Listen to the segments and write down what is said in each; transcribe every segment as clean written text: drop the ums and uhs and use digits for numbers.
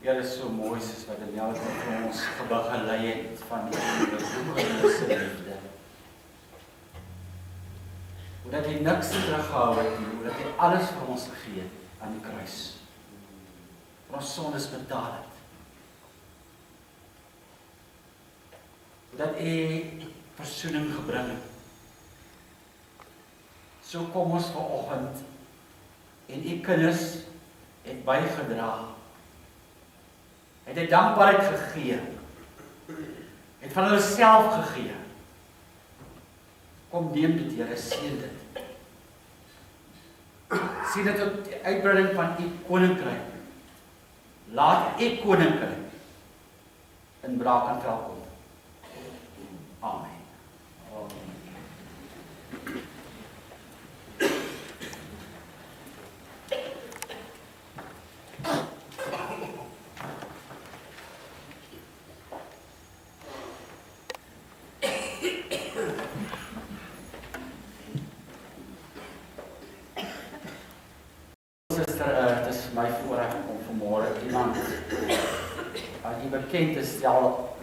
Here is so mooi soos wat Daniel vir ons begelei het van die boekelose liefde. Hoe dat hy niks teruggehou het nie, hoe dat hy alles vir ons gegee het aan die kruis. Vir ons sondes betaal het. Hoe dat hy versoening gebring het. So kom ons vanoggend en u kinders het bygedra. Het hy dankbaarheid gegee. Het van hulle self gegee. Kom neem dit, Here, seën dit. Sien dit op die uitbreiding van u koninkryk. Laat u koninkryk in Brackenfell kom. Amen. Amen. Het is my voorreg om vanmôre iemand aan u bekend te stel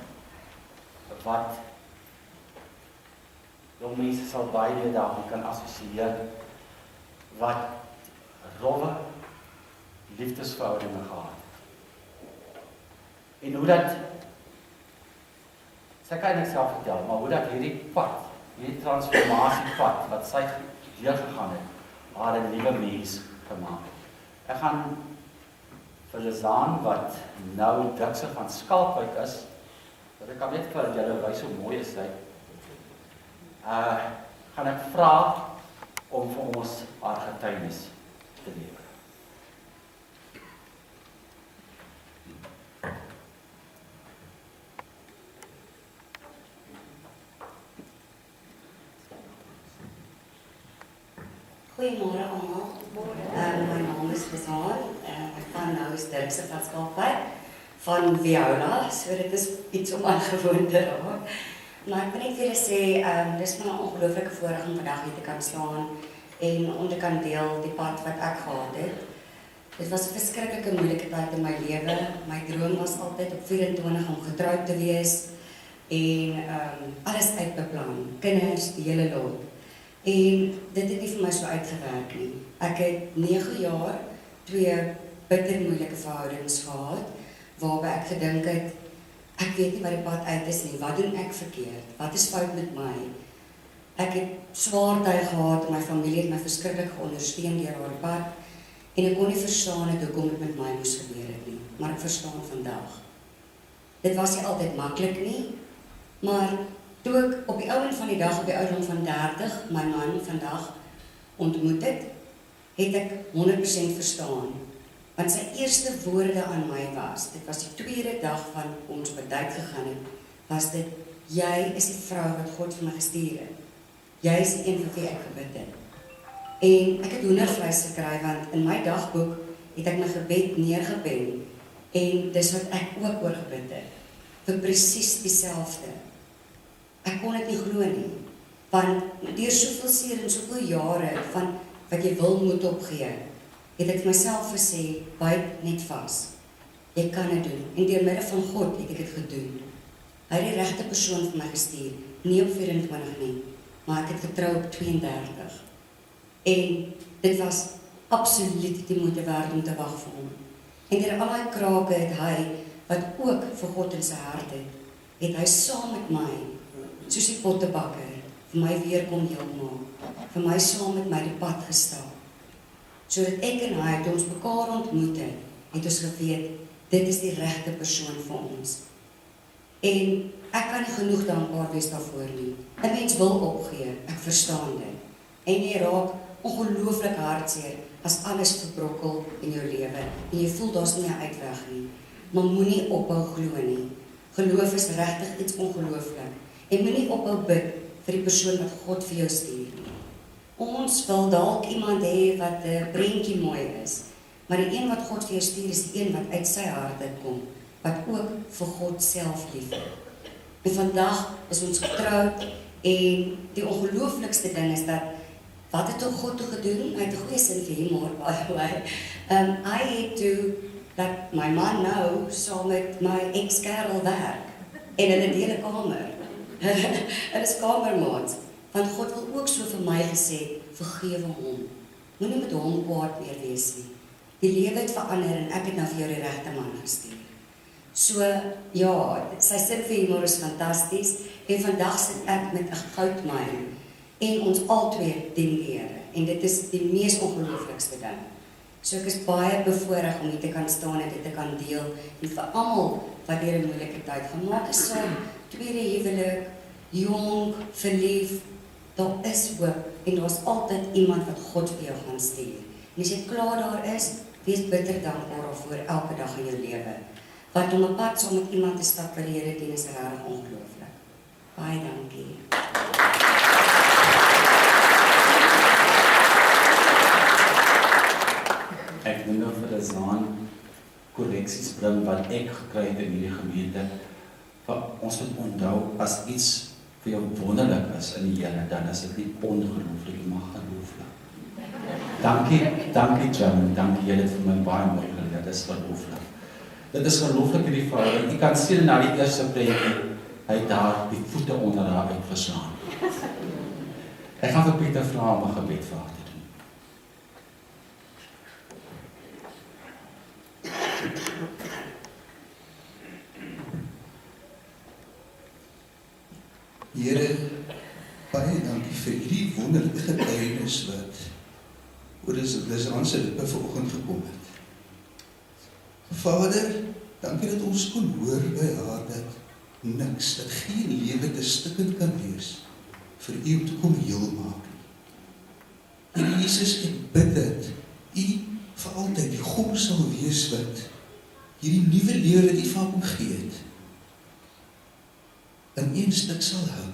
wat jong mense sal baie daarmee kan assosieer, wat rowwe liefdesverhoudinge gehad het. En hoe dat, sy kan ek self vertel, maar hoe dat hierdie pad, hierdie transformasiepad wat sy deurgegaan het, haar 'n nuwe mens gemaak. Ek gaan vir Lizaan, wat nou Dikse van Skalkwyk is, dat ek kan net vir julle wys hoe mooi is hy, gaan ek vra om vir ons haar getuienis te lewer. Goeiemôre almal. My naam is Lizaan. Ek van nou is Dikse van Skalkwyk van Viola, so dit is iets om aangewoon te raak. Maar ek wil net vir julle sê, dis my 'n ongelooflike voorreg om vandag hier te kan staan en om te kan deel die pad wat ek gehad het. Dit was 'n verskriklike moeilike tyd in my lewe. My droom was altyd op 24 om getroud te wees en alles uitbeplan, kinders, die hele lot. En dit het nie vir my so uitgewerk nie. Ek het 9 jaar, 2 bitter moeilike verhoudings gehad, waarby ek gedink het, ek weet nie wat die pad uit is nie, wat doen ek verkeerd, wat is fout met my? Ek het swaar tye gehad, en my familie het my verskriklik geondersteun deur haar pad, en ek kon nie verstaan het hoekom dit met my moes gebeur het nie, maar ek verstaan vandag. Dit was nie altyd maklik nie, maar toe ek op die ouen van die dag, op die ouderdom van 30, my man vandag ontmoet het, het ek 100% verstaan. Want sy eerste woorde aan my was, dit was die tweede dag van ons bedryf gegaan het, was dit, jy is die vrou wat God vir my gestuur het. Jy is die een vir wie ek gebid het. En ek het hoendervleis gekry, want in my dagboek het ek my gebed neergepen, en dis wat ek ook oor gebid het, vir presies dieselfde. Ek kon dit nie glo nie, want deur soveel seer en soveel jare van wat jy wil moet opgee, het ek myself gesê, byt net vas. Jy kan dit doen. En deur middel van God het ek dit gedoen. Hy het die regte persoon vir my gestuur, nie op 24 nie, maar ek het getrou op 32. En dit was absoluut die moeite werd om te wag vir hom. En deur al die krake het hy, wat ook vir God in sy hart het hy saam met my, soos die pottebakker, vir my weer kom heel maak, vir my saam met my die pad gestap. Sodat ek en hy, toe ons mekaar ontmoet het ons geweet, dit is die regte persoon vir ons. En ek kan nie genoeg dankbaar wees daarvoor nie. 'n Mens wil opgee, ek verstaan dit. En jy raak ongelooflik hartseer as alles verbrokkel in jou lewe en jy voel daar's nie 'n uitweg nie. Maar moenie ophou glo nie. Geloof is regtig iets ongelooflik. En moenie ophou bid vir die persoon wat God vir jou stuur nie. Ons wil dalk iemand hê wat 'n prentjie mooi is, maar die een wat God vir jou stuur is die een wat uit sy hart uitkom, wat ook vir God self lief het. En vandag is ons getroud en die ongelooflikste ding is dat wat het God toe gedoen? Hy het 'n goeie sin vir humor, by the way. Hy het toe dat my man nou saam met my ex-kerel werk en hulle deel 'n kamer. Hulle is kamermaats, want God wil ook so vir my gesê, vergewe hom. Moenie met hom kwaad meer wees nie. Die lewe het verander en ek het nou vir jou die regte man gestuur. So, ja, sy sin vir humor is fantasties en vandag sit ek met 'n goudmyn en ons albei dien die Here en dit is die mees ongelooflikste ding. So ek is baie bevoorreg om hier te kan staan en dit te kan deel en vir almal wat deur 'n moeilike tyd gaan, maak 'n saam, tweede huwelik, jong, verlief, daar is hoop en daar's altyd iemand wat God vir jou gaan stuur. En as jy klaar daar is, wees bitter dankbaar daarvoor elke dag in jou lewe. Want om 'n pad saam met iemand te stap wat die Here dien is regtig ongelooflik. Baie dankie. Ek wil nou vir Zaan korreksies bring wat ek gekry het in hierdie gemeente. Ons moet onthou, as iets vir jou wonderlik is in die Here, dan is dit nie ongelooflik, maar gelooflik. Dankie John, dankie, jy het vir my baie mooi geleer, dit is gelooflik. Dit is gelooflik in die verhouding. Jy kan sien na die eerste prentjie, hy het daar die voete onder haar uitgeslaan. Ek gaan vir Pieter vra om 'n gebed vir haar te doen. Here, baie dankie vir hierdie wonderlike getuienis wat oor Lizaan se lippe vanoggend gekom het. Vader, dankie dat ons kon hoor by haar dat niks, dat geen lewe te stikkend kan wees vir U om te kom heel maak. Here Jesus, ek bid dat U vir altyd die God sal wees wat hierdie nuwe lewe wat U vir hom gegee het, in een stuk sal hou.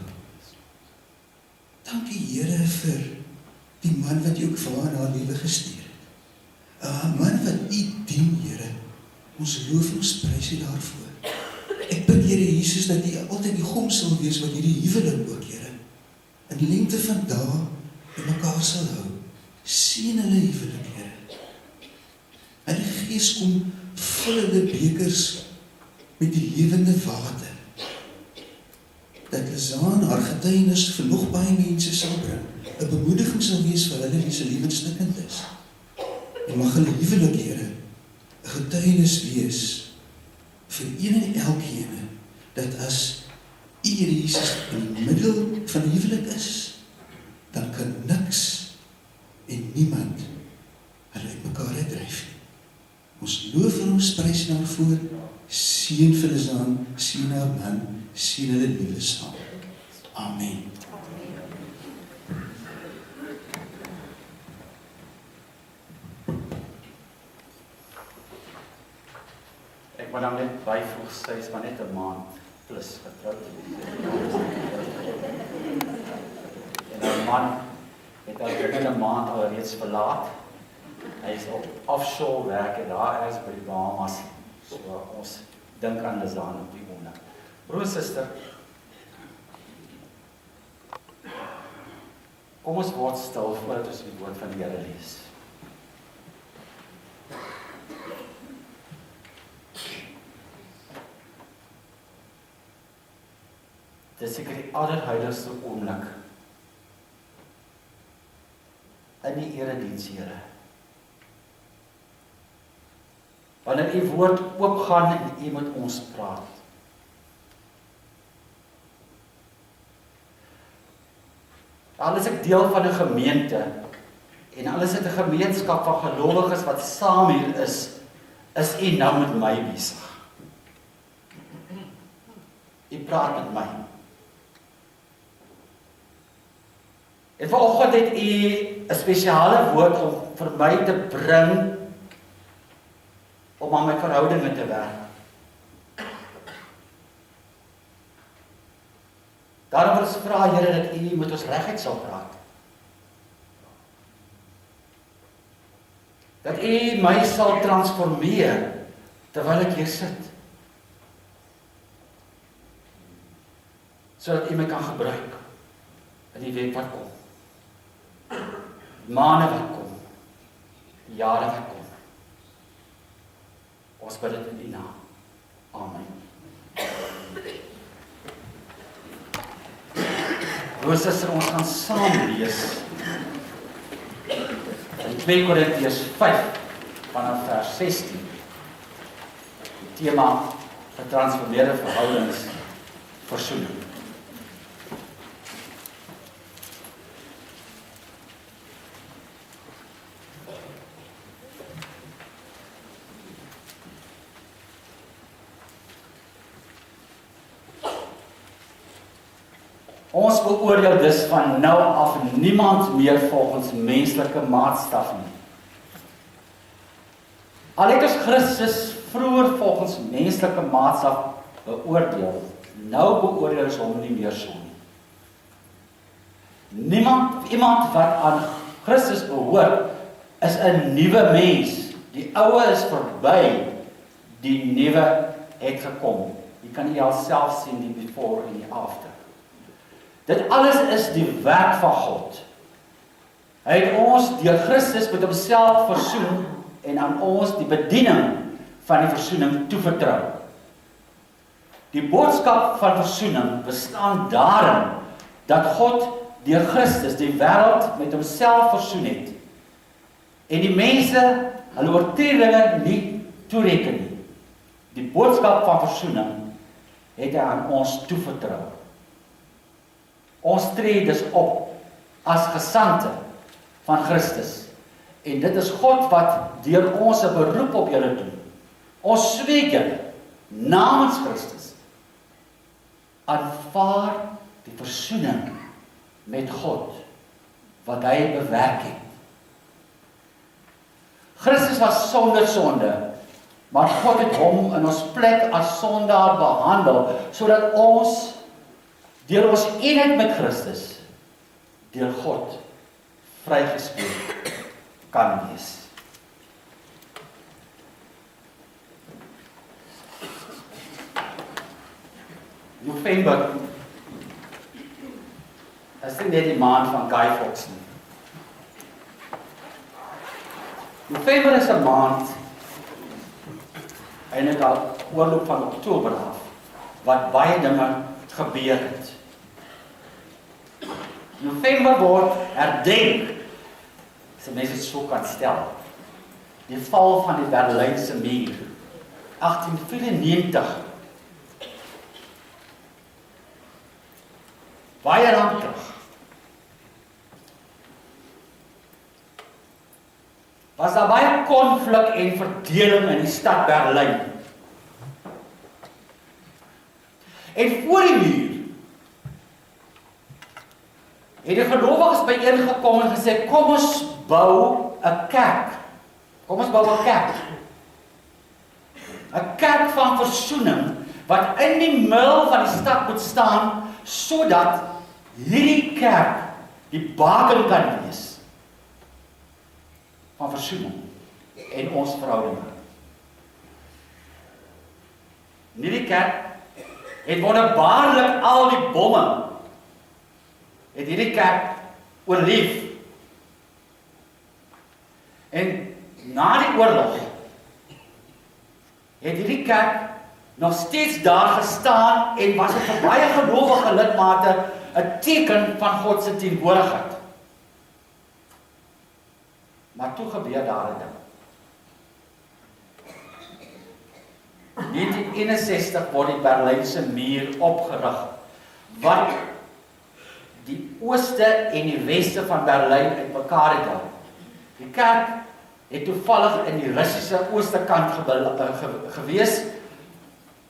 Dankie Here vir die man wat U ook vir haar in haar lewe gestuur het. 'n Man wat U dien, Here. Ons loof en ons prys U daarvoor. Ek bid Here Jesus dat U altyd die God sal wees wat hierdie huwelik ook, Here, in lengte van dae en mekaar sal hou. Seën hulle huwelik, Here. En die Gees kom vul hulle bekers met die lewende water. Dat Lizaan haar getuienis vir nog baie mense sal bring, 'n bemoediging sal wees vir hulle wie se lewens stikkend is. En mag hulle huwelik, Here, 'n getuienis wees vir een en elkeen, dat as U, Here Jesus, in die middel van die huwelik is, dan kan niks en niemand hulle uit mekaar uitdryf nie. Ons loof en ons prys daarvoor. Seën vir Lizaan, seën haar man, seën hulle lewe saam. Amen. Ek moet dan net byvoeg, sy is maar net 'n maand plus getroud. En haar man het al binne 'n maand al reeds verlaat. Hy is op offshore werk en daar is by die Bahamas. So ons dink aan Lizaan op die oomblik. Broer en suster, kom ons word stil voordat ons die woord van die Here lees. Dit is seker die allerheiligste oomblik in die erediens, Here. Wanneer U woord oopgaan en U met ons praat. Al is ek deel van 'n gemeente en al is dit 'n gemeenskap van gelowiges wat saam hier is U nou met my besig. U praat met my. En vanoggend het U 'n spesiale woord om vir my te bring om aan my verhoudinge te werk. Daarom wil ons vra, Here, dat U met ons reguit sal praat. Dat U my sal transformeer terwyl ek hier sit. Sodat U my kan gebruik in die week wat kom. Maande wat kom. Jare wat kom. Ons bid dit in U naam. Amen. Broers en susters, ons gaan saam lees in 2 Korintiërs 5 vanaf vers 16. Die tema getransformeerde verhoudings, versoening. Ons beoordeel dus van nou af niemand meer volgens menslike maatstaf nie. Al het ons Christus vroeger volgens menslike maatstaf beoordeel, nou beoordeel ons hom nie meer so nie. Iemand wat aan Christus behoort, is 'n nuwe mens. Die ou is verby, die nuwe het gekom. Jy kan jouself sien die before en die after. Dit alles is die werk van God. Hy het ons deur Christus met homself versoen en aan ons die bediening van die versoening toevertrou. Die boodskap van versoening bestaan daarin dat God deur Christus die wêreld met homself versoen het en die mense hulle oortredinge nie toereken nie. Die boodskap van versoening het hy aan ons toevertrou. Ons tree dus op as gesandte van Christus. En dit is God wat deur ons 'n beroep op julle doen. Ons smeek julle namens Christus. Aanvaar die versoening met God wat hy bewerk het. Christus was sonder sonde, maar God het hom in ons plek as sondaar behandel sodat ons deur ons eenheid met Christus, deur God, vrygespreek kan wees. November is nie net die maand van Guy Fawkes nie. November is 'n maand, eintlik al oorloop van Oktober af, wat baie dinge gebeur het. November word herdenk, as mense dit so kan stel, die val van die Berlynse muur, 1894. Baie lank terug. Was daar baie konflik en verdeling in die stad Berlyn. En voor die muur het die gelowiges byeengekom en gesê, kom ons bou 'n kerk. Kom ons bou 'n kerk. 'n Kerk van versoening, wat in die middel van die stad moet staan, sodat hierdie kerk die baken kan wees van versoening en ons verhoudinge. Hierdie kerk het wonderbaarlik al die bomme het hierdie kerk oorleef. En na die oorlog het hierdie kerk nog steeds daar gestaan en was dit vir baie gelowige lidmate 'n teken van God se teenwoordigheid. Maar toe gebeur daar 'n ding. 1961 word die Berlynse muur opgerig, wat die ooste en die weste van Berlyn uitmekaar het hou. Die kerk het toevallig in die Russiese ooste kant gewees,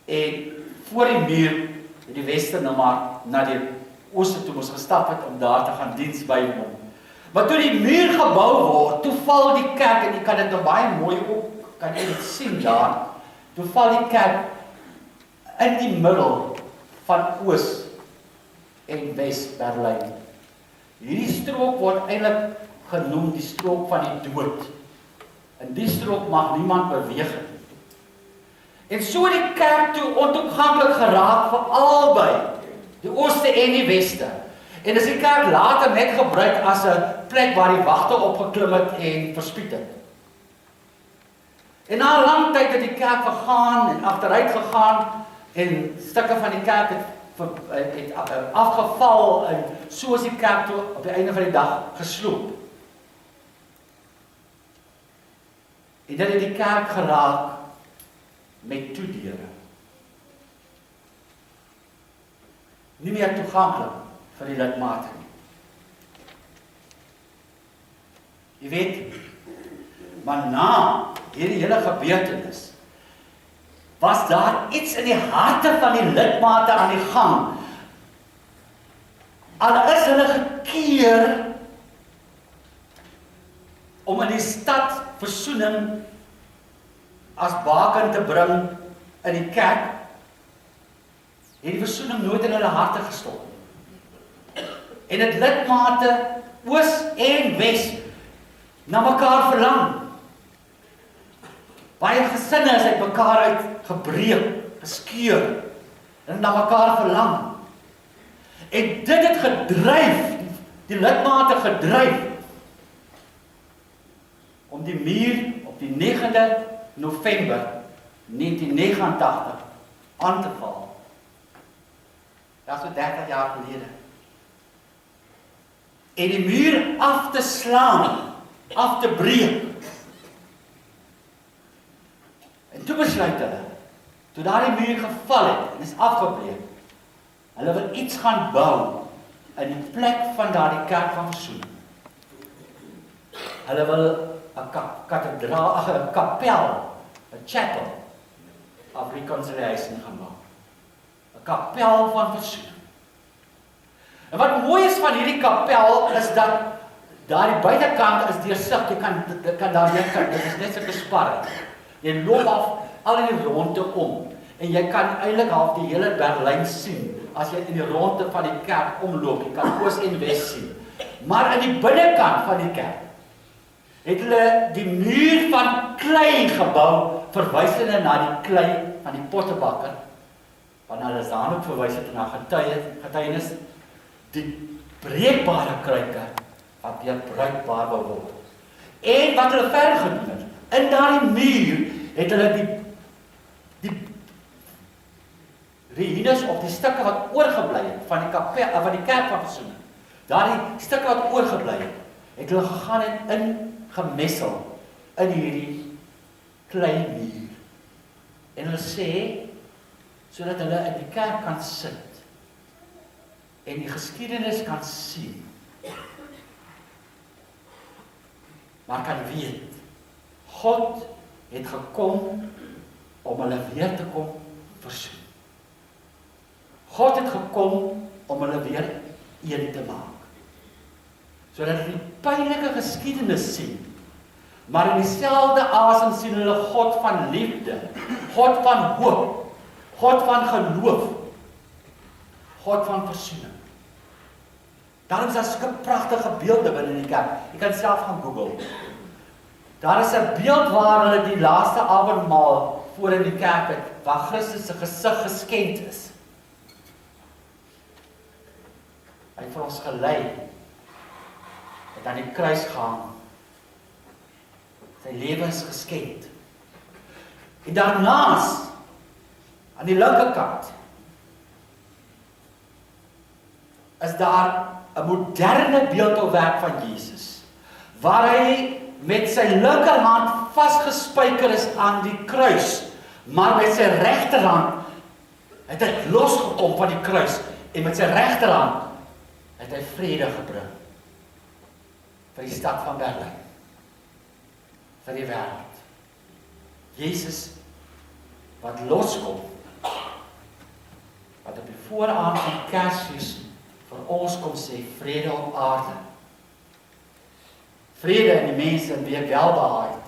en voor die muur het die weste nou maar na die ooste toe moes gestap het om daar te gaan diens bywoon. Maar toe die muur gebou word, toe val die kerk, en jy kan dit nou baie mooi ook, kan jy dit sien daar, toe val die kerk in die middel van Oos en Wes Berlyn. Hierdie strook word eintlik genoem die strook van die dood. In die strook mag niemand beweeg nie. En so het die kerk toe ontoeganklik geraak vir albei, die ooste en die weste. En is die kerk later net gebruik as 'n plek waar die wagte opgeklim het en verspied het. En na 'n lang tyd het die kerk vergaan en agteruit gegaan en stukke van die kerk het afgeval en so is die kerk toe op die einde van die dag gesloop. En dit het die kerk geraak met toedeure. Nie meer toeganklik vir die lidmate nie. Jy weet, maar na hierdie hele gebeurtenis was daar iets in die harte van die lidmate aan die gang. Al is hulle gekeer om in die stad versoening as baken te bring in die kerk, het die versoening nooit in hulle harte gestop. En het lidmate oos en wes na mekaar verlang. Baie gesinne is uit mekaar uit gebreek, geskeur en na mekaar verlang. En dit het gedryf, die lidmate gedryf om die muur op die 9de November 1989 aan te val. Dat is so 30 jaar gelede. En die muur af te slaan, af te breek. En toe besluit hulle, toe daardie muur geval het en is afgebreek, hulle wil iets gaan bou in die plek van daardie kerk van versoening. Hulle wil 'n kathedraal, 'n kapel, 'n chapel of reconciliation gaan bou. 'n Kapel van versoening. En wat mooi is van hierdie kapel is dat daardie buitekant is deursig, jy kan daardie kant, dit is net so 'n sparre. Jy loop af al in die ronde om en jy kan eintlik half die hele Berlyn sien as jy in die ronde van die kerk omloop. Jy kan oos en wes sien. Maar in die binnekant van die kerk het hulle die muur van klei gebou, verwysende na die klei van die pottebakker. Want hulle is dan ook verwys het na getuienis, die breekbare kruike wat weer bruikbaar word. En wat hulle verder gedoen het, in daardie muur het hulle die ruïnes of die stukke wat oorgebly het van die kapel, van die kerk van versoening. Daardie stukke wat oorgebly het hulle gegaan en gemessel in hierdie klei muur. En hulle sê, sodat hulle in die kerk kan sit en die geskiedenis kan sien, maar kan weet, God het gekom om hulle weer te kom versoen. God het gekom om hulle weer een te maak. Sodat hulle die pynlike geskiedenis sien, maar in dieselfde asem sien hulle God van liefde, God van hoop, God van geloof, God van versoening. Daarom is daar sulke pragtige beelde binne die kerk. Jy kan self gaan Google. Daar is 'n beeld waar hulle die laaste avondmaal voor in die kerk het, waar Christus se gesig geskenk is. Hy het vir ons gelei, het aan die kruis gehang, sy lewe is geskenk. En daarnaas, aan die linkerkant, is daar 'n moderne beeldhouwwerk van Jesus, waar hy met sy linkerhand vasgespijker is aan die kruis, maar met sy regterhand het hy losgekom van die kruis, en met sy regterhand het hy vrede gebring vir die stad van Berlyn, vir die wêreld. Jesus wat loskom, wat op die vooraand van Kersfees vir ons kom sê, vrede op aarde. Vrede in die mense en wie welbehaag het.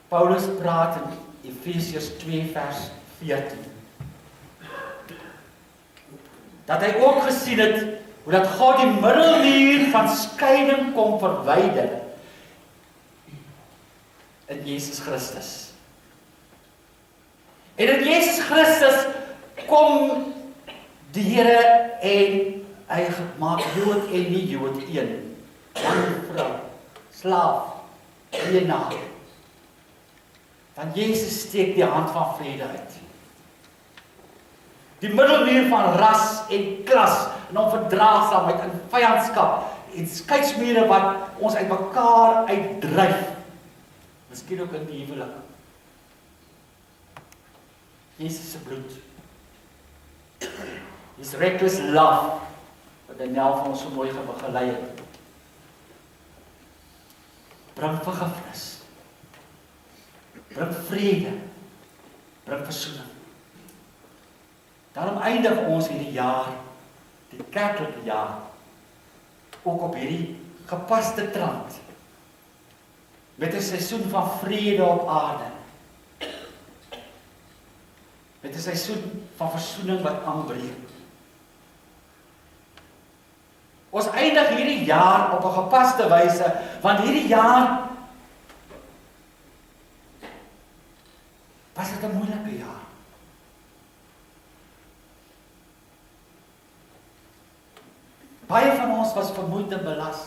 Paulus praat in Efesiërs 2 vers 14. Dat hy ook gesien het, hoe dat God die middelmuur van skeiding kom verwyder in Jesus Christus. En in Jesus Christus kom die Here en Hy maak Jood en nie Jood een. Man en vrou, slaaf, eienaar. Want Jezus steek die hand van vrede uit. Die middelmuur van ras en klas en onverdraagsaamheid en vyandskap en skeidsmure wat ons uit mekaar uitdryf. Miskien ook in die huwelik. Jesus se bloed. His reckless love, wat Daniel van ons so mooi begelei het. Bring vergifnis. Bring vrede. Bring versoening. Daarom eindig ons hierdie jaar, die kerklike jaar, ook op hierdie gepaste trant, met 'n seisoen van vrede op aarde, met 'n seisoen van versoening wat aanbreek. Ons eindig hierdie jaar op 'n gepaste wyse, want hierdie jaar was dit 'n moeilike jaar. Baie van ons was vermoeid en belas.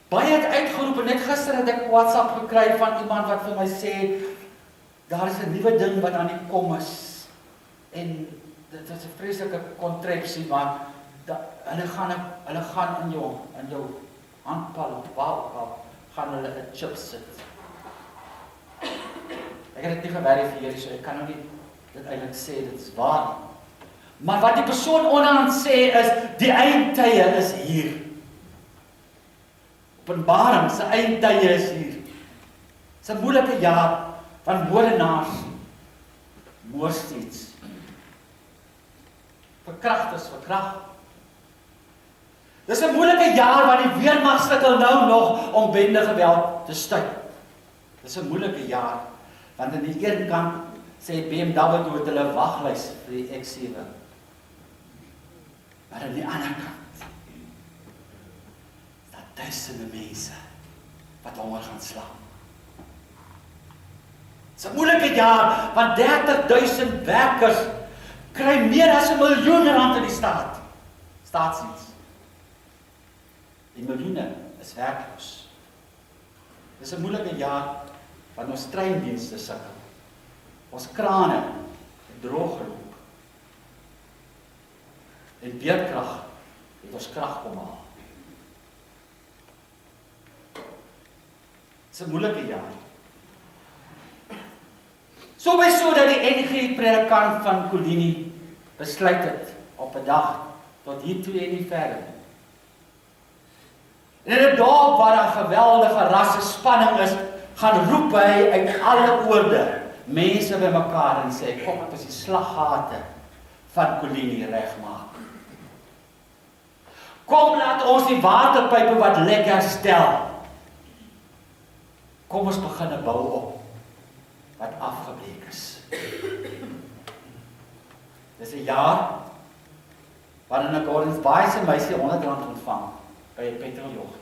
Baie het uitgeroep en net gister het ek WhatsApp gekry van iemand wat vir my sê, daar is 'n nuwe ding wat aan die kom is. En dit is 'n vreeslike kontrepsie, maar hulle gaan in jou handpalm, gaan hulle 'n chip sit. Ek het dit nie geverifieer, so ek kan nou nie dit eintlik sê dit is waar nie. Maar wat die persoon onderaan sê is, die eindtye is hier. Openbaring, se eindtye is hier. Dis 'n moeilike jaar, van moordenaars, moordsteeds, verkragters, verkrag. Dis 'n moeilike jaar, want die weermag sukkel nou nog om bende geweld te stuit. Dis 'n moeilike jaar, want aan die een kant sê BMW het hulle waglys vir die X7. Maar aan die ander kant, is daar duisende mense wat honger gaan slaap. Dit is 'n moeilike jaar, want 30.000 werkers kry meer as 1 miljoen rand in die staatsdiens. Die miljoene is werkloos. Dit is 'n moeilike jaar, want ons treindienste sukkel. Ons krane het droog geloop. En beerdkrag het ons krag kom haal. Dit is 'n moeilike jaar. So dat die NG-predikant van Kolini besluit het op 'n dag tot hier toe en nie verder. En in 'n dorp waar daar geweldige rassespanning is, gaan roep hy uit alle oorde mense bymekaar en sê, kom op, as die slaggate van Kolini regmaak. Kom, laat ons die waterpype wat lek herstel. Kom ons begin 'n bou op wat afgebreek is. Dis 'n jaar waarin 'n Gordons Bay se meisie R100 ontvang by 'n petroljog.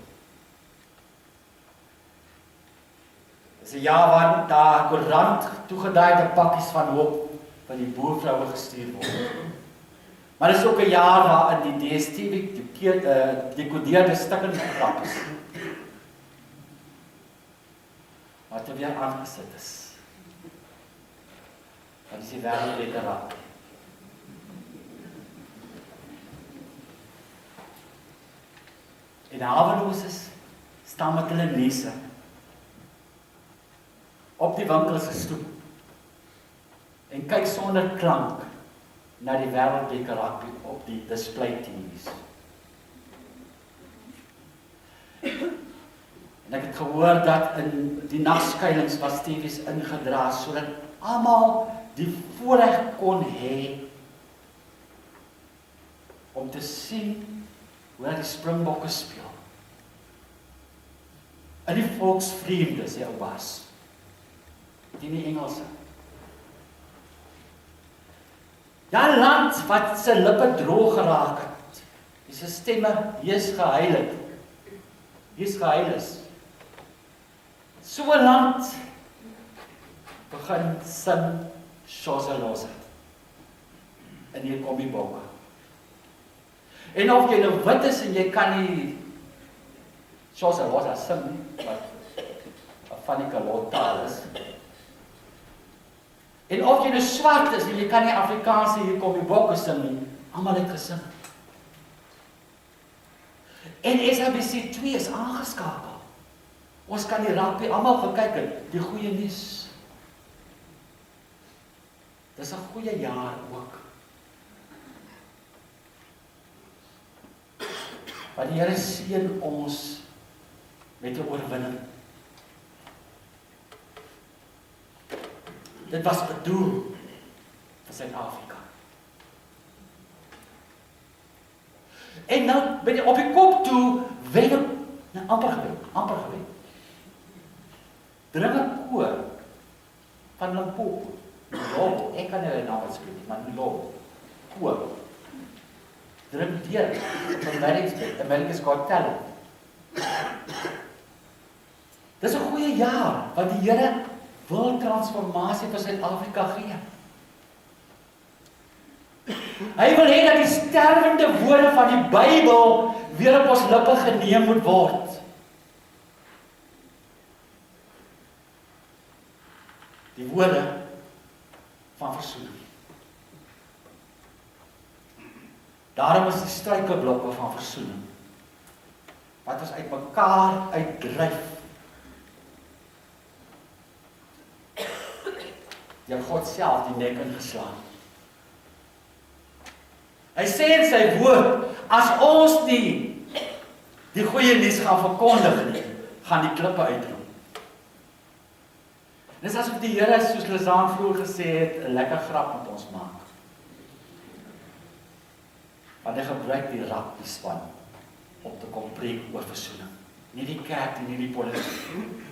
Dis 'n jaar waarin daar koerant toegedaaide pakkies van hoop van die boervroue gestuur word. Maar dis ook 'n jaar waarin die DStv dekodeerde stukkende grap is. Wat er weer aangesit is. Dat is die wêreldbeker raak. En haweloses staan met hulle nesse op die winkel se stoep en kyk sonder klank na die wêreldbeker raak op die display TV's. En ek het gehoor dat in die nagskuilings was TV's ingedra sodat almal die voorreg kon hê om te sien hoe die Springbokke speel. In die volksvreemde, sê ou Bas. Die nie Engelse. Ja, land wat sy lippe droog geraak het. Die sy stemme hees gehuil het. Hees gehuil is. So 'n land begin sin Shoselosa. in die kommiebokke. En of jy nou wit is en jy kan nie, soos hy was as sing, wat van die kalot is. En of jy nou swart is en jy kan nie Afrikaanse hier kommiebokke sing nie, almal het gesing. En SABC 2 is aangeskakel. Ons kan die rugby almal gekyk het, die goeie nuus. Dis 'n goeie jaar ook. Want die Here seën ons met 'n oorwinning. Dit was bedoel vir Suid-Afrika. En nou op die kop toe wen amper gewen. Dring 'n koor van Limpopo. Lobo, ek kan nie hulle naam uitspreek nie, maar Lobo. Koor. Dring deur van America's Got Talent. Dis 'n goeie jaar wat die Here wil transformasie vir Suid-Afrika gee. Hy wil hê dat die sterwende woorde van die Bybel weer op ons lippe geneem moet word. Die woorde van versoening. Daarom is die struikelblokke van versoening wat ons uit mekaar uitdryf. Deur God self die nek ingeslaan. Hy sê in sy woord, as ons nie die goeie nuus gaan verkondig nie, gaan die klippe uitroep. Dis asof die Here, soos Lizaan vroeër gesê het, 'n lekker grap met ons maak. Want hy gebruik die rugby-span om te kom preek oor versoening. Nie die kerk en nie die politiek.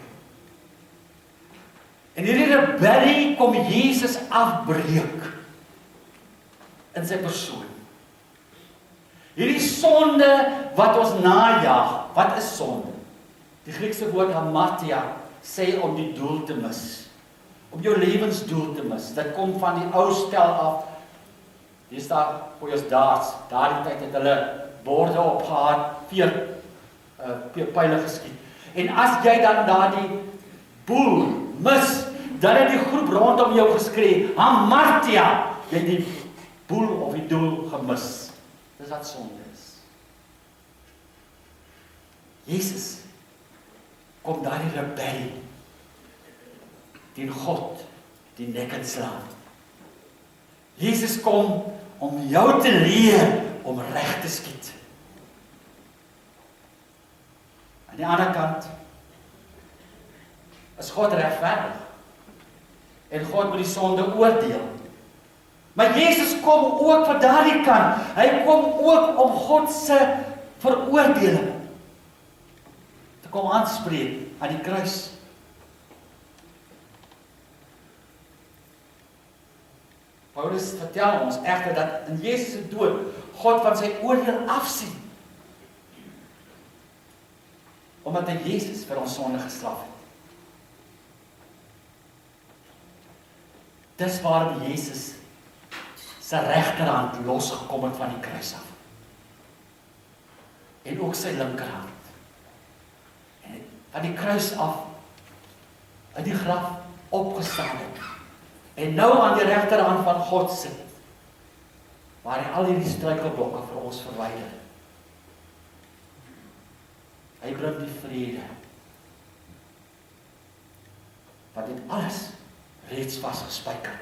En hierdie rebellie kom Jesus afbreek in sy persoon. Hierdie sonde wat ons najag, wat is sonde? Die Griekse woord hamartia sê om die doel te mis. Om jou lewensdoel te mis. Dit kom van die ou stel af. Hier staan goeies darts. Daardie tyd het hulle borde opgehad, pyle geskiet. En as jy dan daardie boel mis, dan het die groep rondom jou geskree, hamartia, jy het die boel of die doel gemis. Dis wat sonde is. Jesus kom daardie rebellie teen God die nek inslaan. Jesus kom om jou te leer om reg te skiet. Aan die ander kant is God regverdig en God moet die sonde oordeel. Maar Jesus kom ook van daardie kant. Hy kom ook om God se veroordeling te kom aanspreek aan die kruis. Paulus vertel ons egter dat in Jesus se dood God van sy oordeel afsien. Omdat hy Jesus vir ons sonde gestraf het. Dis waarom Jesus sy regterhand losgekom het van die kruis af. En ook sy linkerhand. En van die kruis af uit die graf opgestaan het. En nou aan die regterhand van God sit. Waar hy al hierdie struikelblokke vir ons verwyder. Hy bring die vrede. Want dit alles reeds vasgespijker.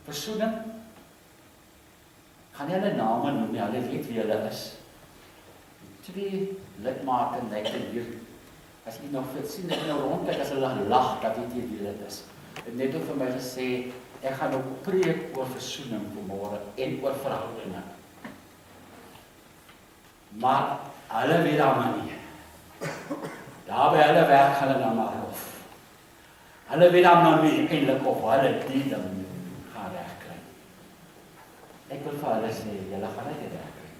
Versoening, gaan nie hulle name noem nie, hulle weet wie hulle is. Die 2 lidmate net hier, as jy nog sien, dat jy nou rondkijk, as hulle lag, dat weet jy wie dit is. Het net ook vir my gesê, ek gaan nou preek oor versoening vanmorgen en oor verhoudinge. Maar hulle weet daar maar nie. Daar by hulle werk gaan hulle dan maar hof. Hulle weet dan maar nie eintlik of hulle die ding gaan regkry. Ek wil vir hulle sê, julle gaan nie regkry.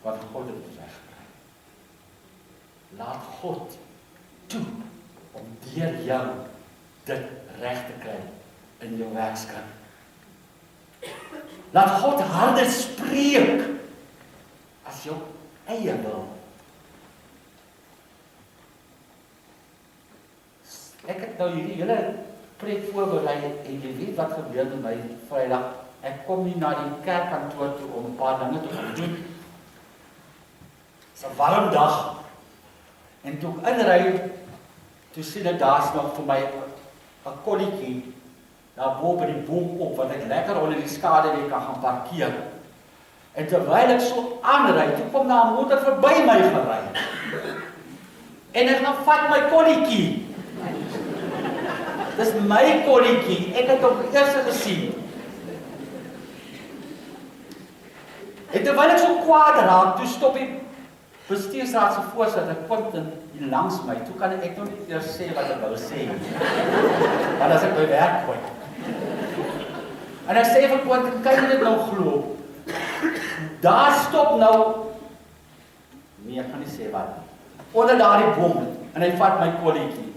Want God het dit regkry. Laat God toe om deur jou dit reg te kry in jou werkskring. Laat God harder spreek as jou eie wil. Ek het nou hierdie hele preek voorberei en jy weet wat gebeur met my Vrydag. Ek kom nie na die kerkkantoor toe om 'n paar dinge te gaan doen. Dis 'n warm dag. En toe ek inry, toe sien ek daar's nog vir my 'n kolletjie daar bo by die boom op, wat ek lekker onder die skaduwee kan gaan parkeer. En terwyl ek so aanry, toe kom daar 'n motor verby my gery. En ek gaan vat my kolletjie. Dis my kolletjie, ek het hom eers gesien. En terwyl ek so kwaad raak, toe stop die bestuursraad se voorsitter, Quentin, hier langs my. Toe kan ek nog nie eers sê wat ek wou sê. Want as ek by werk kom. En ek sê vir Quentin, kan jy dit nou glo? Daar stop nou, nee, ek gaan nie sê wat, onder daardie boom, en hy vat my kolletjie.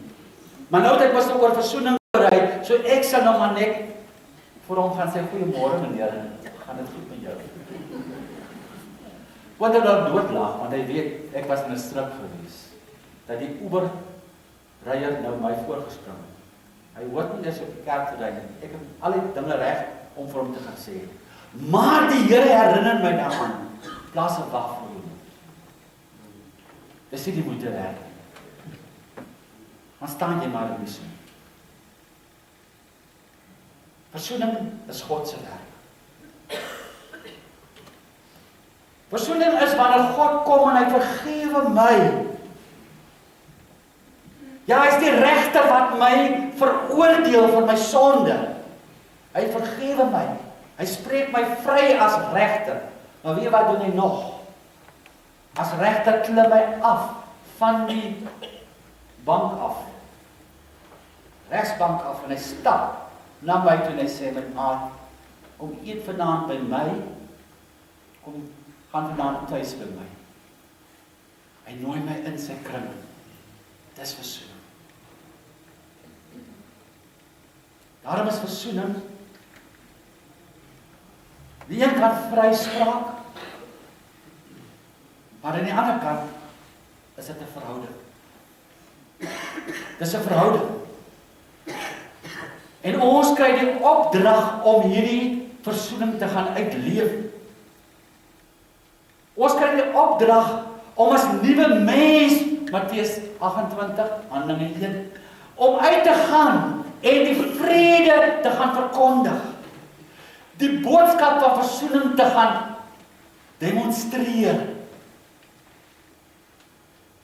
Maar nou het ek was oor versoening berei, so ek sal nou maar net vir hom gaan sê, goeiemôre meneer, gaan dit goed met jou? Want hy daar doodlag, want hy weet, ek was in 'n strip gewees, dat die Uber-ryer nou my voorgespring het. Hy hoort nie eers op die kerk te ry nie. Ek het al die dinge reg om vir hom te gaan sê. Maar die Here herinner my daaraan, plaas 'n wag vir hom. Dis nie die moeite werd. Dan staan jy maar in die son. Versoening is God se werk. Versoening is wanneer God kom en hy vergewe my. Ja, hy is die regter wat my veroordeel vir my sonde. Hy vergewe my. Hy spreek my vry as regter. Maar weet wat doen hy nog? As regter klim hy af van die bank af. Regsbank af en hy stap na my toe en hy sê met maat, kom eet vanaand by my, gaan vanaand tuis by my. Hy nooi my in sy kring. Dis versoening. Daarom is versoening die een kant vryspraak, maar aan die ander kant is dit 'n verhouding. Dis 'n verhouding. En ons kry die opdrag om hierdie versoening te gaan uitleef. Ons kry die opdrag om as nuwe mens, Matteus 28, Handelinge 1, om uit te gaan en die vrede te gaan verkondig. Die boodskap van versoening te gaan demonstreer.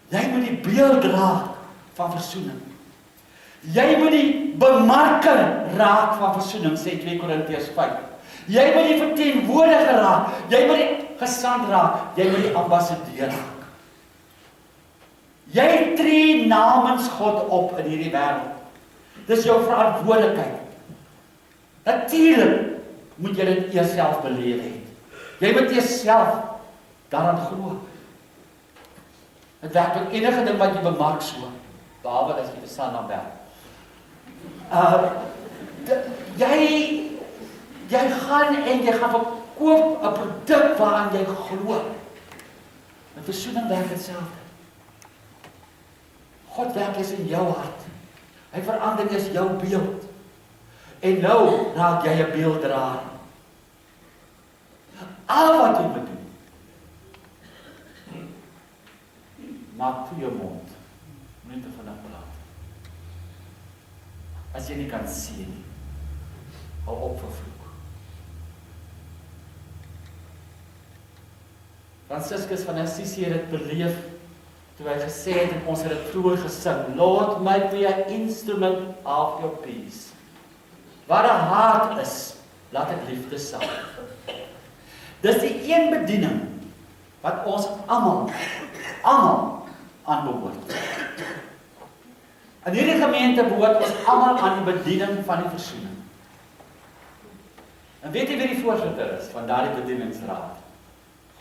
Jy moet die beeld raak van versoening. Jy moet die bemarker raak van versoening, sê 2 Korintiërs 5. Jy moet die verteenwoordiger raak. Jy moet die gesant raak. Jy moet die ambassadeur raak. Jy tree namens God op in hierdie wêreld. Dis jou verantwoordelikheid. Natuurlik moet jy dit jouself beleef het. Jy moet jouself daaraan glo. Dit werk met enige ding wat jy bemark so, behalwe as jy bestaan aan werk. Jy gaan en jy gaan verkoop 'n produk waaraan jy glo. Met versoening werk hetselfde. God werk is in jou hart. Hy verander is jou beeld. En nou raak jy 'n beelddraer. Al wat jy moet doen, maak toe jou mond. Moenie te vinnig praat. As jy nie kan sien nie, hou op vervloek. Franciscus van Assisi het dit beleef toe hy gesê het en ons het dit vroeër gesing, Lord, make me an instrument of your peace. Waar 'n hart is, laat dit liefde sal. Dis die een bediening wat ons almal aan behoort. In hierdie gemeente behoort ons almal aan die bediening van die versoening. En weet jy wie die voorsitter is van daardie bedieningsraad?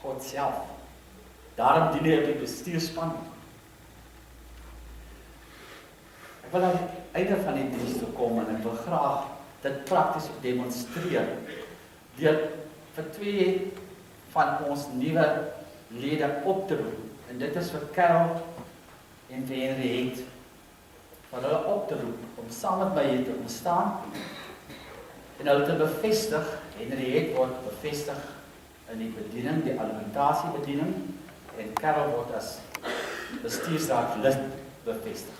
God self. Daarom dien hy op die bestuurspan. Ek wil einde van die diens te kom en ek wil graag dit prakties demonstreer deur vir 2 van ons nuwe lede op te roep. En dit is vir Carol en vir Henriette, vir hulle op te roep om saam met my hier te kom staan en hulle te bevestig. Henriette word bevestig in die bediening, die alimentasiebediening, en Carol word as bestuursraad lid bevestig.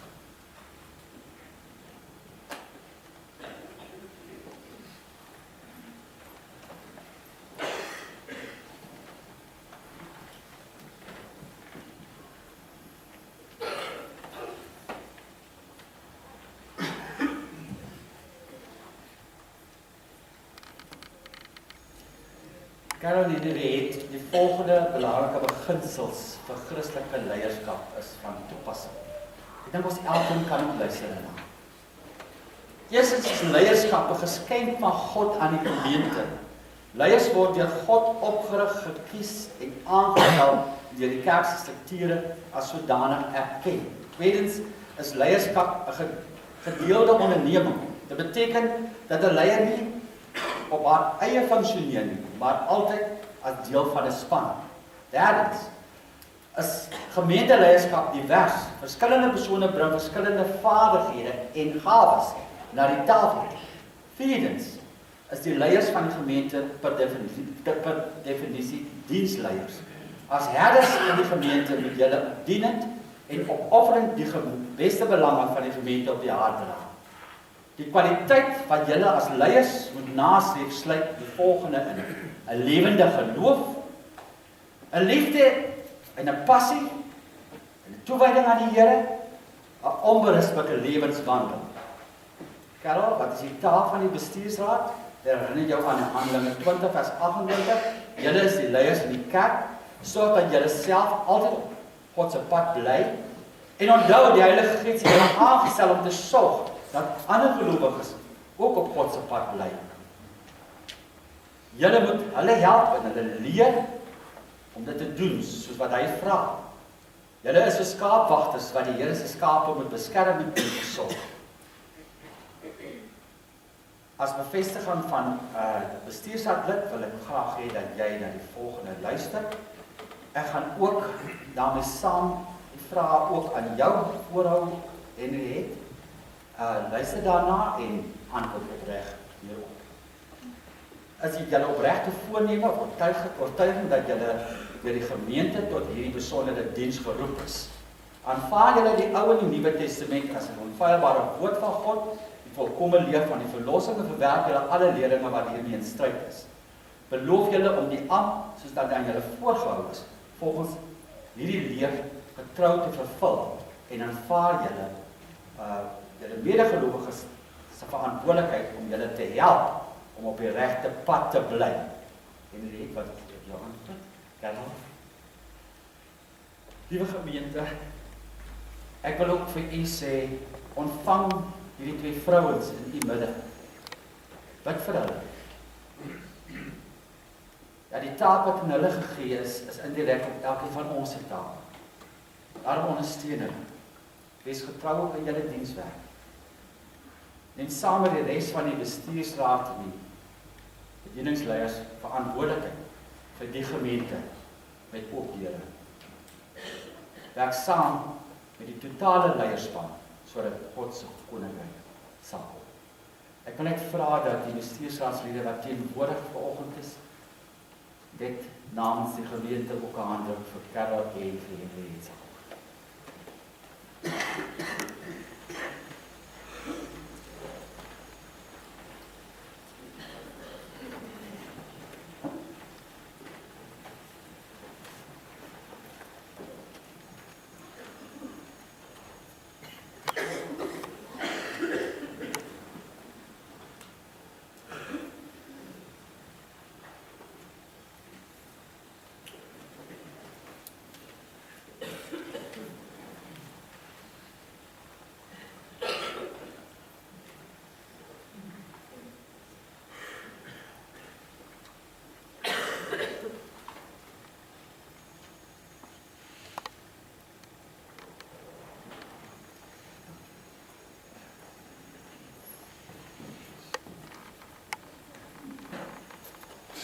Carol en Henriette, die volgende belangrike beginsels vir Christelike leierskap is van toepassing. Ek dink ons elkeen kan ook luister daarna. Eerstens is leierskap 'n geskenk van God aan die gemeente. Leiers word deur God opgerig, gekies en aangestel deur die kerk se strukture as sodanig erken. Tweedens is leierskap 'n gedeelde onderneming. Dit beteken dat 'n leier nie op haar eie funksioneer nie, maar altyd as deel van 'n span. Derdens is gemeenteleierskap divers. Verskillende persone bring verskillende vaardighede en gawes na die tafel. Vierdens is die leiers van die gemeente per definisie diensleiers. As herders in die gemeente moet julle dienend en opofferend die beste belange van die gemeente op die hart dra. Die kwaliteit van julle as leiers moet nastreef sluit die volgende in: 'n lewende geloof, 'n liefde en 'n passie, en 'n toewyding aan die Here, 'n onberispelike lewenswandel. Carol, wat is die taak van die bestuursraad? Dit herinner jou aan Handelinge 20 vers 28. Julle is die leiers in die kerk, sorg dat julle self altyd op God se pad bly, en onthou die Heilige Gees het julle aangestel om te sorg dat ander gelowiges ook op God se pad bly. Julle moet hulle help en hulle leer om dit te doen soos wat hy vra. Julle is so skaapwagters wat die Here se skape moet beskerm en versorg. As bevestiging van bestuursraadlid wil ek graag hê dat jy na die volgende luister. Ek gaan ook daarmee saam die vrae ook aan jou voorhou, Henriette. Luister daarna en antwoord opreg hierop. As jy julle opregte voorneme of oortuiging dat julle deur die gemeente tot hierdie besondere diens geroep is, aanvaar julle die Ou en die Nuwe Testament as 'n onfeilbare woord van God, die volkomme leer van die verlossing, en verwerp julle alle leringe wat hiermee in stryd is. Beloof julle om die ampt, soos dat aan julle voorgehou is, volgens hierdie leer getrou te vervul, en aanvaar julle julle medegelowiges se verantwoordelikheid om julle te help om op die regte pad te bly. En weet wat jou antwoord? Carol? Liewe gemeente, ek wil ook vir u sê, ontvang hierdie 2 vrouens in u midde. Bid vir hulle. Ja, die taak wat aan hulle gegee is indirek op elkeen van ons se taak. Daarom ondersteun hulle. Wees getrou op in julle dienswerk. En saam met die res van die bestuursraad en die bedieningsleiers verantwoordelikheid vir die gemeente met oop deure. Werk saam met die totale leierspan sodat God se koninkryk sal kom. Ek wil net vra dat die bestuursraadslede wat teenwoordig vanoggend is, dit namens die gemeente ook 'n handdruk vir Carol en vir Henriette.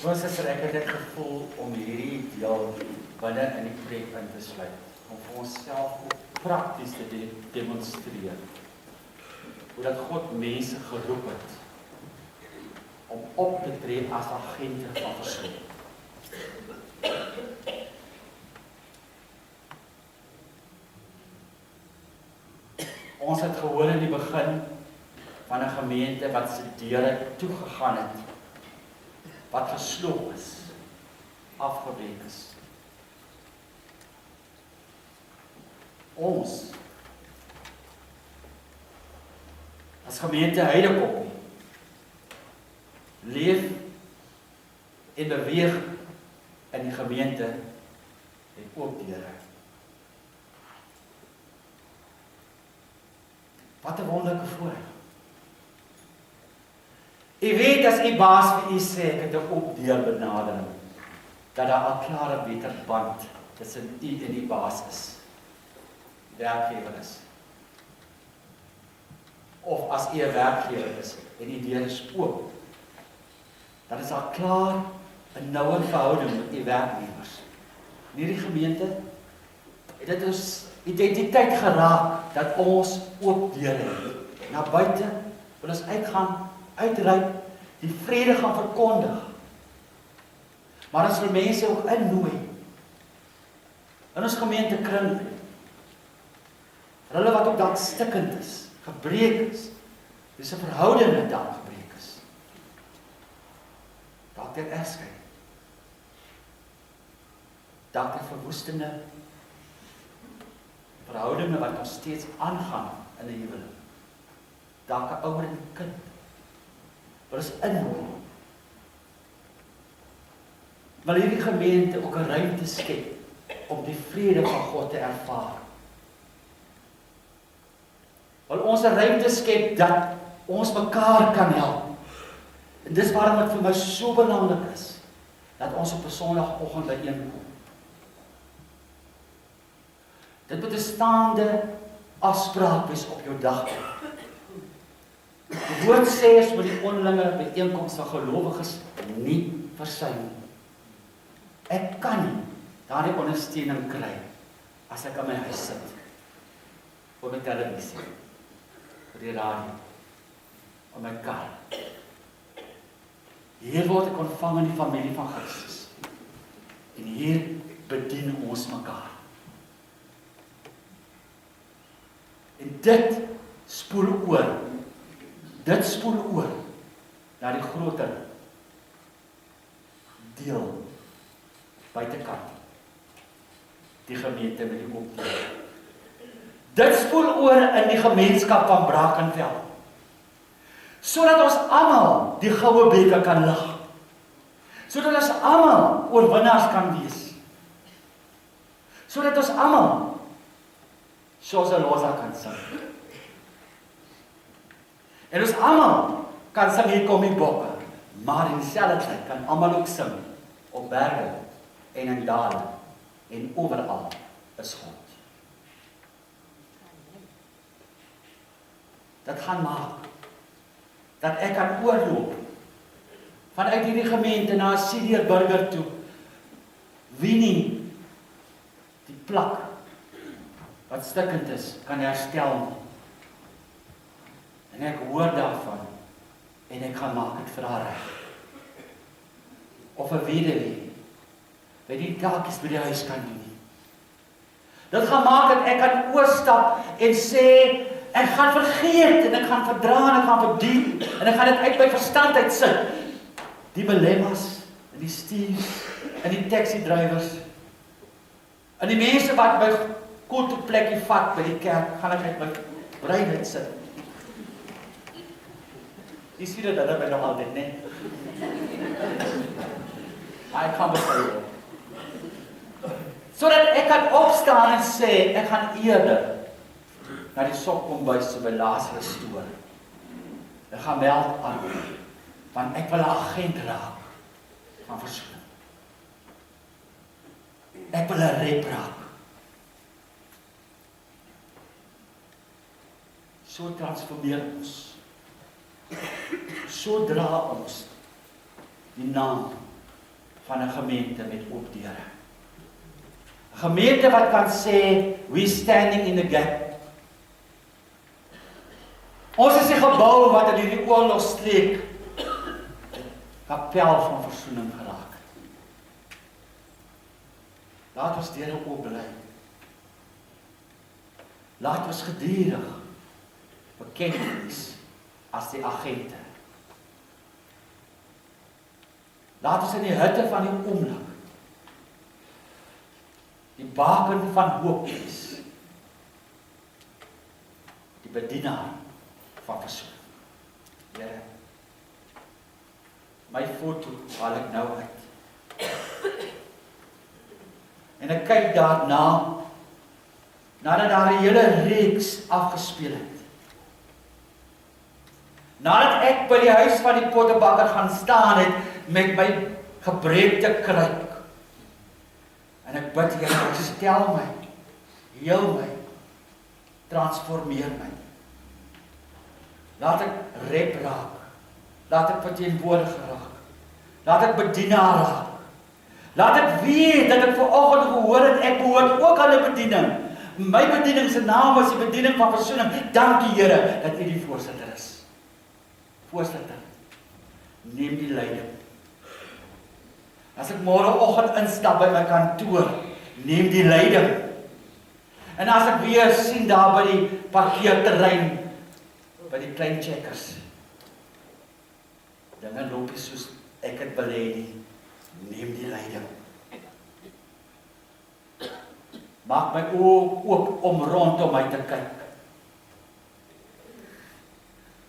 Suster, ek het dit gevoel om hierdie deel binne in die preek in te sluit, om vir onsself ook prakties te demonstreer, hoe dat God mense geroep het, om op te tree as agente van verskil. Ons het gehoor in die begin van 'n gemeente wat se deure toegegaan het, wat gesloop is, afgebreek is. Ons, as gemeente Heidekoppie, leef en beweeg in die gemeente en oop deure. Wat 'n wonderlike voorreg. U weet as u baas vir u sê, ek het 'n oop deur benadering, dat daar al klare beter band tussen u en die baas is, werkgewer is. Of as u 'n werkgewer is en die deur is oop, dan is daar klaar 'n noue verhouding met die werknemers. In hierdie gemeente het dit ons identiteit geraak dat ons oop deure het. Na buite wil ons uitgaan, uitreik, die vrede gaan verkondig. Maar ons wil mense ook innooi in ons gemeente kring. Hulle wat ook dalk stikkend is, gebreek is, dis 'n verhouding wat dalk gebreek is. Dalk deur egskeiding. Dalk deur verwoestende verhoudinge wat nog steeds aangaan in 'n huwelik. Dalk 'n ouer en 'n kind. Wat is innooi. Wil hierdie gemeente ook 'n ruimte skep om die vrede van God te ervaar. Wil ons 'n ruimte skep dat ons mekaar kan help. En dis waarom dit vir my so belangrik is dat ons op 'n Sondagoggend byeenkom. Dit moet 'n staande afspraak wees op jou dag. Die woord sê as met die onderlinge byeenkoms van gelowiges nie versuim nie. Ek kan nie daardie ondersteuning kry as ek aan my huis sit, op my televisie, op die radio, op my kar. Hier word ek ontvang in die familie van Christus. En hier bedien ons mekaar. En dit spoel oor. Dit spoel oor na die groter deel buitekant. Die gemeente met die oop deur. Dit spoel oor in die gemeenskap van Brackenfell. Sodat ons almal die goue beker kan lig. Sodat ons almal oorwinnaars kan wees. Sodat ons almal Shoseloza kan sing. En ons almal kan sing hier kom die bokke, maar in dieselfde tyd kan almal ook sing op berge en in dale en oral is God. Dat gaan maak dat ek kan oorloop vanuit hierdie gemeente na 'n senior burger toe. Wie nie die plak wat stikkend is, kan herstel nie. En ek hoor daarvan en ek gaan maak dit vir haar reg. Of 'n weduwee wat die taakies by die huis kan doen nie. Dit gaan maak dat ek kan oorstap en sê ek gaan vergeet en ek gaan verdra en ek gaan verdien en ek gaan dit uit my verstand uit sit. Die dilemmas en die stuurs en die taxi-drywers en die mense wat by koeltoe plekkie vat by die kerk, gaan ek uit my brein uit sit. Die sien dit dan by nog altyd, nee. Ek kan besluit. Sodat ek kan opstaan en sê, ek gaan eerder na die sokkombuis by Lazarus stoor. Ek gaan meld aan, want ek wil 'n agent raak van verskoning. Ek wil 'n rep raak. So transformeer ons. So dra ons die naam van 'n gemeente met oop deure. 'n Gemeente wat kan sê, we standing in the gap. Ons is die gebou wat in hierdie oorlogstreek kapel van versoening geraak het. Laat ons deure oop bly. Laat ons gedurig bekend wees as die agente. Laat ons in die hitte van die oomblik die baken van hoop wees. Die bedienaar van versoening. Here, my foto haal ek nou uit. En ek kyk daarna, nadat daar 'n hele reeks afgespeel het. Nadat ek by die huis van die pottebakker gaan staan het met my gebreekte kruik. En ek bid, Here, stel my, heel my, transformeer my. Laat ek rep raak. Laat ek verteenwoordiger raak. Laat ek bedienaar raak. Laat ek weet dat ek vanoggend gehoor het, ek behoort ook aan 'n bediening. My bediening se naam is die bediening van versoening. Dankie, Here, dat U die voorsitter is. Voorsitter, neem die leiding. As ek môreoggend instap by my kantoor, neem die leiding. En as ek weer sien daar by die parkeerterrein, by die klein checkers, dinge loop nie soos ek het wil hê nie, neem die leiding. Maak my oë oop om rondom my te kyk.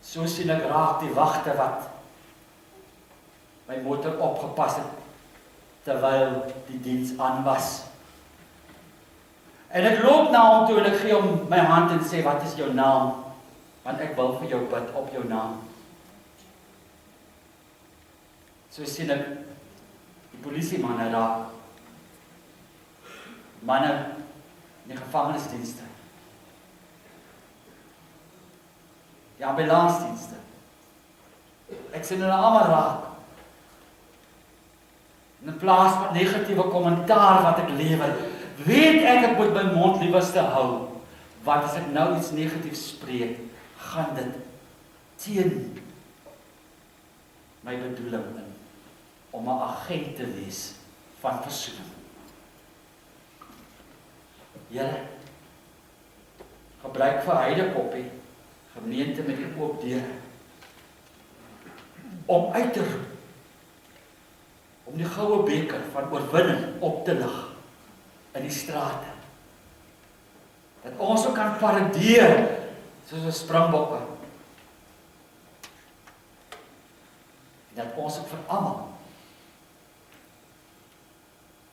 So sien ek raak die wagte wat my motor opgepas het terwyl die diens aan was. En ek loop na hom toe en ek gee hom my hand en sê, wat is jou naam? Want ek wil vir jou bid op jou naam. So sien ek die polisiemanne raak. Manne in die gevangenisdienste. Die ambulansdienste. Ek sien hulle almal raak. In plaas van negatiewe kommentaar wat ek lewer, weet ek moet my mond liewerste hou, want as ek nou iets negatiefs spreek, gaan dit teen my bedoeling in, om 'n agent te wees van versoening. Here, gebruik vir Heidekoppie, gemeente met die oop deure, om uit te roep, om die goue beker van oorwinning op te lig in die strate. Dat ons ook kan paradeer soos 'n springbokke. En dat ons ook vir almal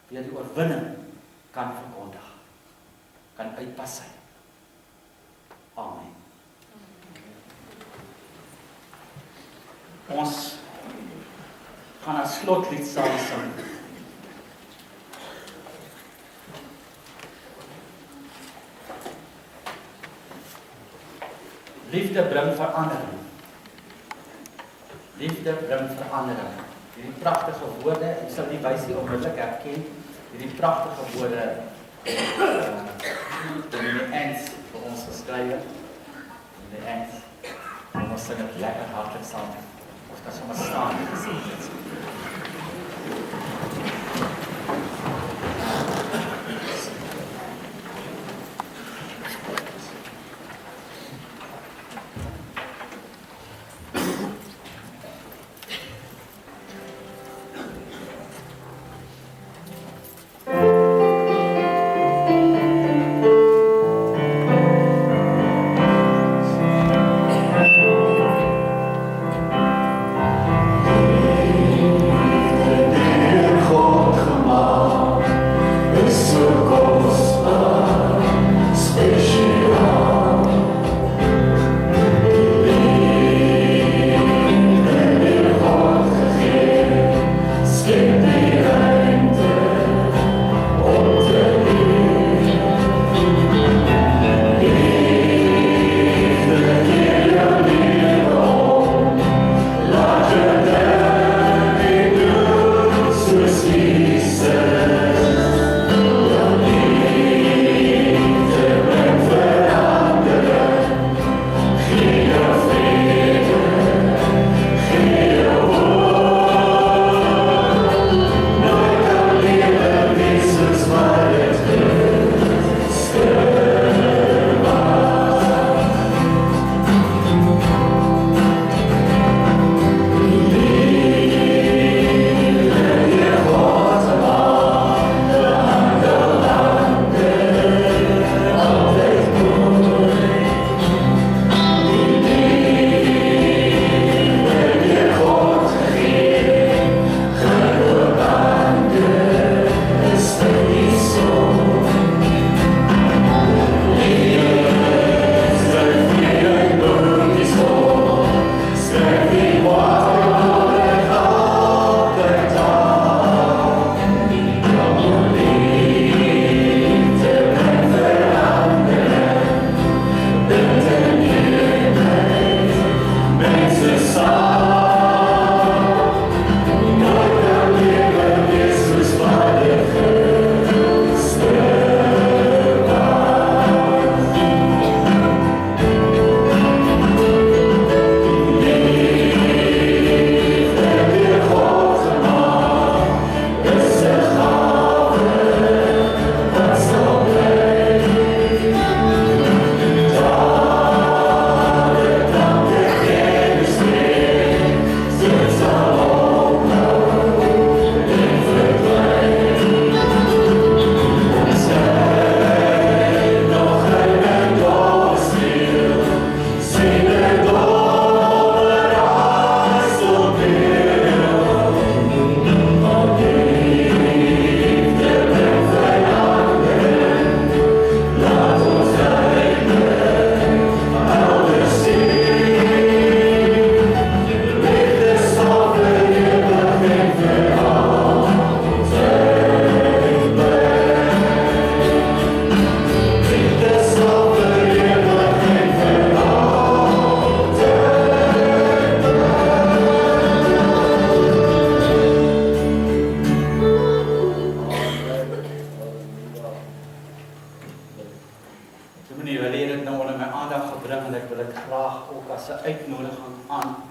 weer die oorwinning kan verkondig, kan uitpas sy. Amen. Ons gaan 'n slotlied saam sing. Liefde bring verandering. Liefde bring verandering. Hierdie pragtige woorde, ek sal nie wys nie onmiddellik herken, hierdie pragtige woorde in die eind vir ons geskrywe. In die eind, ons sing dit lekker hartlik saam. Ons kan sommer staan en gesê dit.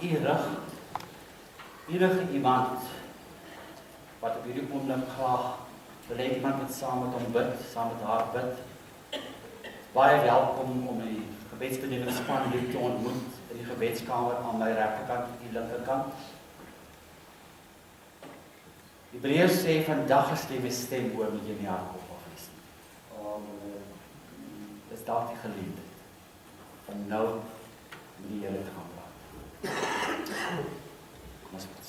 u rig. Enige iemand wat op hierdie oomblik graag wil hê iemand wat saam met hom bid, saam met haar bid. Baie welkom om die gebedsbedieningsspan hier te ontmoet in die gebedskamer aan my regterkant en die linkerkant. Hebreërs sê vandag is die stem hoor met jy nie hardop afwees nie. Dis dalk die geleentheid om nou met die Here te gaan praat. Kom ons bid.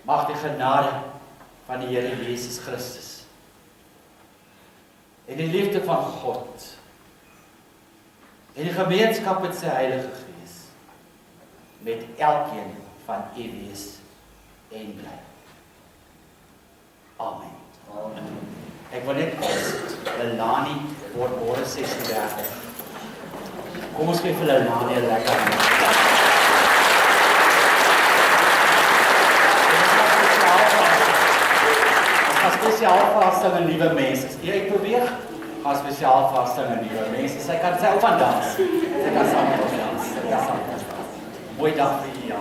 Mag die genade van die Here Jesus Christus en die liefde van God en die gemeenskap met sy Heilige Gees met elkeen van u wees en bly. Amen. Amen. Ek wil net Lelani word môre 36. Kom ons gee vir Lelani 'n lekker hand. Spesiaal vassing en nuwe mense. Jy beweeg, gaan spesiaal vassing en nuwe mense. Sy kan self van dans. Sy kan saam met ons dans. Sy kan saam met ons dans. Mooi dag vir julle.